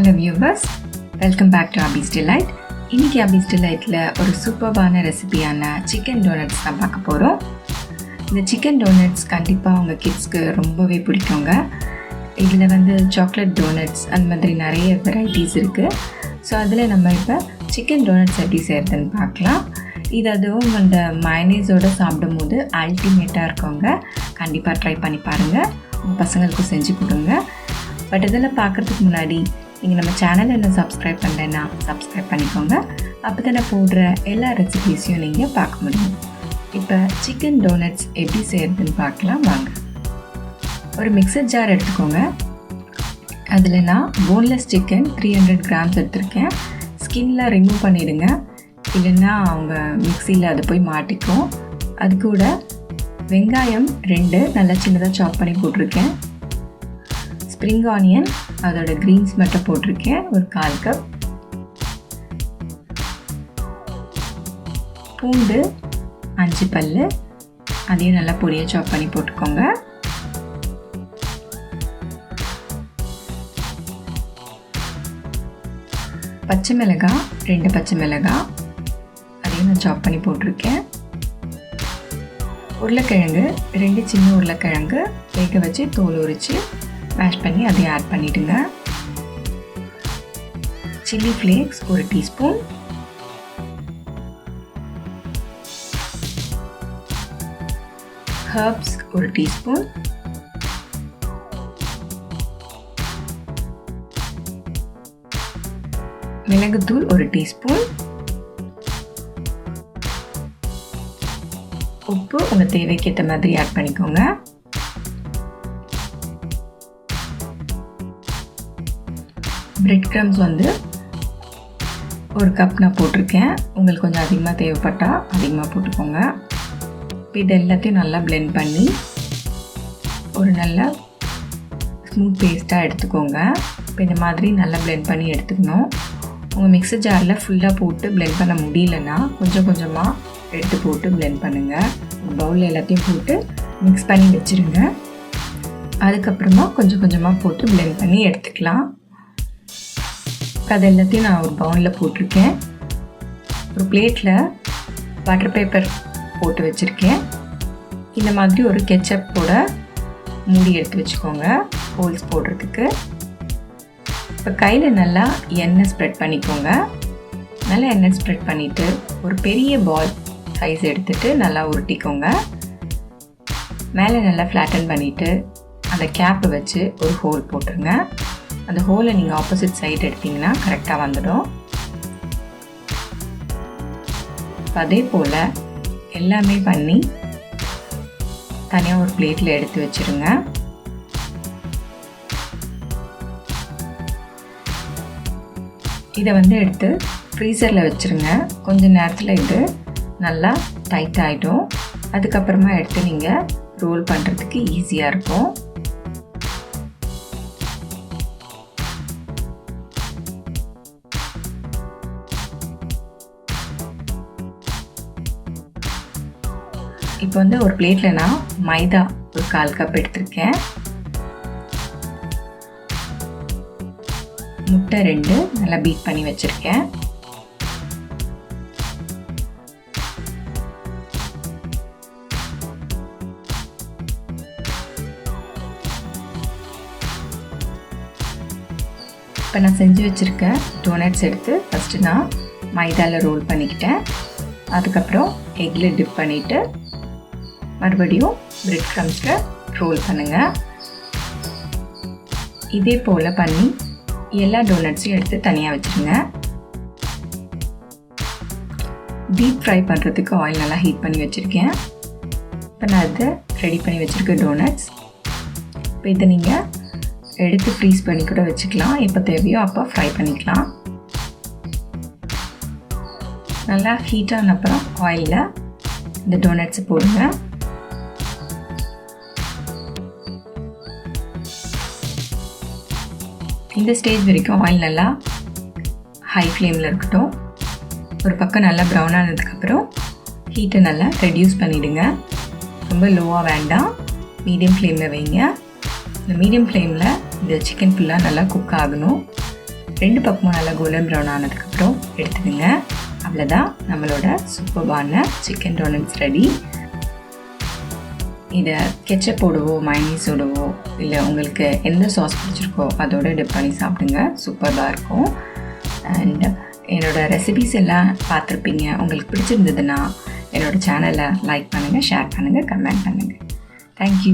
Hello viewers, welcome back to Abby's Delight. இன்னைக்கு Abby's Delightல ஒரு சூப்பர்பான ரெசிபியான சிக்கன் டோனட்ஸ் தான் பார்க்க போகிறோம். இந்த சிக்கன் டோனட்ஸ் கண்டிப்பாக உங்கள் கிட்ஸ்க்கு ரொம்பவே பிடிக்குங்க. இதில் சாக்லேட் டோனட்ஸ் அந்த மாதிரி நிறைய வெரைட்டிஸ் இருக்குது. ஸோ அதில் நம்ம இப்போ சிக்கன் டோனட்ஸ் எப்படி செய்கிறதுன்னு பார்க்கலாம். இது அதுவும் அந்த மயனீஸோடு சாப்பிடும் போது அல்டிமேட்டாக இருக்கவங்க கண்டிப்பாக ட்ரை பண்ணி பாருங்கள். உங்கள் பசங்களுக்கும் செஞ்சு கொடுங்க. பட் இதெல்லாம் பார்க்குறதுக்கு முன்னாடி நீங்கள் நம்ம சேனலை என்ன சப்ஸ்கிரைப் பண்ணலைன்னா சப்ஸ்கிரைப் பண்ணிக்கோங்க. அப்போ தான் போடுற எல்லா ரெசிபீஸையும் நீங்கள் பார்க்க முடியும். இப்போ சிக்கன் டோனட்ஸ் எப்படி செய்கிறதுன்னு பார்க்கலாம் வாங்க. ஒரு மிக்சர் ஜார் எடுத்துக்கோங்க. அதில் நான் போன்லெஸ் சிக்கன் 300 கிராம்ஸ் எடுத்திருக்கேன். ஸ்கின்லாம் ரிமூவ் பண்ணிவிடுங்க, இல்லைன்னா அவங்க மிக்சியில் அது போய் மாட்டிக்கும். அது கூட வெங்காயம் 2 நல்லா சின்னதாக சாப் பண்ணி போட்டிருக்கேன். ஸ்ப்ரிங் ஆனியன் அதோட க்ரீன்ஸ் மட்டும் போட்டிருக்கேன், ஒரு 1/4 கப். பூண்டு 5 பல், அதையும் நல்லா பொடியாக சாப் பண்ணி போட்டுக்கோங்க. பச்சை மிளகாய் 2 பச்சை மிளகாய், அதையும் நான் சாப் பண்ணி போட்டிருக்கேன். உருளைக்கிழங்கு 2 சின்ன உருளைக்கிழங்கு வேக வச்சு தோல் உரித்து மேஷ் பண்ணி அதையும் ஆட் பண்ணிவிடுங்க. Chilli flakes 1 teaspoon, herbs 1 teaspoon, மிளகுத்தூள் 1 டீஸ்பூன், உப்பு உங்கள் தேவைக்கேற்ற மாதிரி ஆட் பண்ணிக்கோங்க. பிரெட் க்ரம்ஸ் 1 கப் நான் போட்டிருக்கேன். உங்களுக்கு கொஞ்சம் அதிகமாக தேவைப்பட்டால் அதிகமாக போட்டுக்கோங்க. இது எல்லாத்தையும் நல்லா பிளெண்ட் பண்ணி ஒரு நல்ல ஸ்மூத் பேஸ்ட்டாக எடுத்துக்கோங்க. இப்போ இந்த மாதிரி நல்லா பிளெண்ட் பண்ணி எடுத்துக்கணும். உங்கள் மிக்சர் ஜாரில் ஃபுல்லாக போட்டு பிளெண்ட் பண்ண முடியலன்னா கொஞ்சம் கொஞ்சமாக எடுத்து போட்டு பிளெண்ட் பண்ணுங்கள். பவுலில் எல்லாத்தையும் போட்டு மிக்ஸ் பண்ணி வச்சுருங்க. அதுக்கப்புறமா கொஞ்சம் கொஞ்சமாக போட்டு பிளெண்ட் பண்ணி எடுத்துக்கலாம். அது எல்லாத்தையும் நான் ஒரு பவுலில் போட்டிருக்கேன். ஒரு பிளேட்டில் பட்டர் பேப்பர் போட்டு வச்சுருக்கேன். இந்த மாதிரி ஒரு கெச்சப்போட மூடி எடுத்து வச்சுக்கோங்க ஹோல்ஸ் போடுறதுக்கு. இப்போ கையில் நல்லா எண்ணெய் ஸ்ப்ரெட் பண்ணிக்கோங்க. நல்லா எண்ணெய் ஸ்ப்ரெட் பண்ணிவிட்டு ஒரு பெரிய பால் சைஸ் எடுத்துகிட்டு நல்லா உருட்டிக்கோங்க. மேலே நல்லா ஃப்ளாட்டன் பண்ணிவிட்டு அந்த கேப்பை வச்சு ஒரு ஹோல் போட்டுருங்க. அந்த ஹோலை நீங்கள் ஆப்போசிட் சைடு எடுத்திங்கன்னா கரெக்டாக வந்துடும். அதே போல் எல்லாமே பண்ணி தனியாக ஒரு பிளேட்டில் எடுத்து வச்சுருங்க. இதை எடுத்து ஃப்ரீசரில் வச்சுருங்க. கொஞ்சம் நேரத்தில் இது நல்லா டைட் ஆகிடும். அதுக்கப்புறமா எடுத்து நீங்கள் ரோல் பண்ணுறதுக்கு ஈஸியாக இருக்கும். இப்போ ஒரு பிளேட்டில் நான் மைதா ஒரு 1/4 கப் எடுத்திருக்கேன். முட்டை 2 நல்லா பீட் பண்ணி வச்சுருக்கேன். இப்போ நான் செஞ்சு வச்சுருக்க டோனட்ஸ் எடுத்து ஃபஸ்ட்டு நான் மைதாவில் ரோல் பண்ணிக்கிட்டேன். அதுக்கப்புறம் எக்கில் டிப் பண்ணிவிட்டு மறுபடியும் பிரெட் க்ரம்ஸில் ரோல் பண்ணுங்கள். இதே போல் பண்ணி எல்லா டோனட்ஸையும் எடுத்து தனியாக வச்சுருங்க. டீப் ஃப்ரை பண்ணுறதுக்கு ஆயில் நல்லா ஹீட் பண்ணி வச்சுருக்கேன். இப்போ நான் அதை ரெடி பண்ணி வச்சுருக்கேன் டோனட்ஸ். இப்போ இதை நீங்கள் எடுத்து ஃப்ரீஸ் பண்ணி கூட வச்சுக்கலாம். எப்போ தேவையோ அப்போ ஃப்ரை பண்ணிக்கலாம். நல்லா ஹீட்டான அப்புறம் ஆயிலில் இந்த டோனட்ஸை போடுங்க. இந்த ஸ்டேஜ் வரைக்கும் ஆயில் நல்லா ஹை ஃப்ளேமில் இருக்கட்டும். ஒரு பக்கம் நல்லா ப்ரௌன் ஆனதுக்கப்புறம் ஹீட்டை நல்லா ரெடியூஸ் பண்ணிவிடுங்க. ரொம்ப லோவாக வேண்டாம், மீடியம் ஃப்ளேமில் வைங்க. இந்த மீடியம் ஃப்ளேமில் இந்த சிக்கன் ஃபுல்லாக நல்லா குக் ஆகணும். 2 பக்கமும் நல்லா கோல்டன் ப்ரௌன் ஆனதுக்கப்புறம் எடுத்துடுங்க. அவ்வளோதான், நம்மளோட சூப்பர்பான சிக்கன் டோனட்ஸ் ரெடி. இதை கெச்சப்போடவோ மைனீஸோடவோ இல்லை உங்களுக்கு எந்த சாஸ் பிடிச்சிருக்கோ அதோட டிப் பண்ணி சாப்பிடுங்க, சூப்பராக இருக்கும். அண்ட் என்னோடய ரெசிபீஸ் எல்லாம் பார்த்துருப்பீங்க. உங்களுக்கு பிடிச்சிருந்ததுன்னா என்னோடய சேனலை லைக் பண்ணுங்கள், ஷேர் பண்ணுங்கள், கமெண்ட் பண்ணுங்கள். தேங்க்யூ.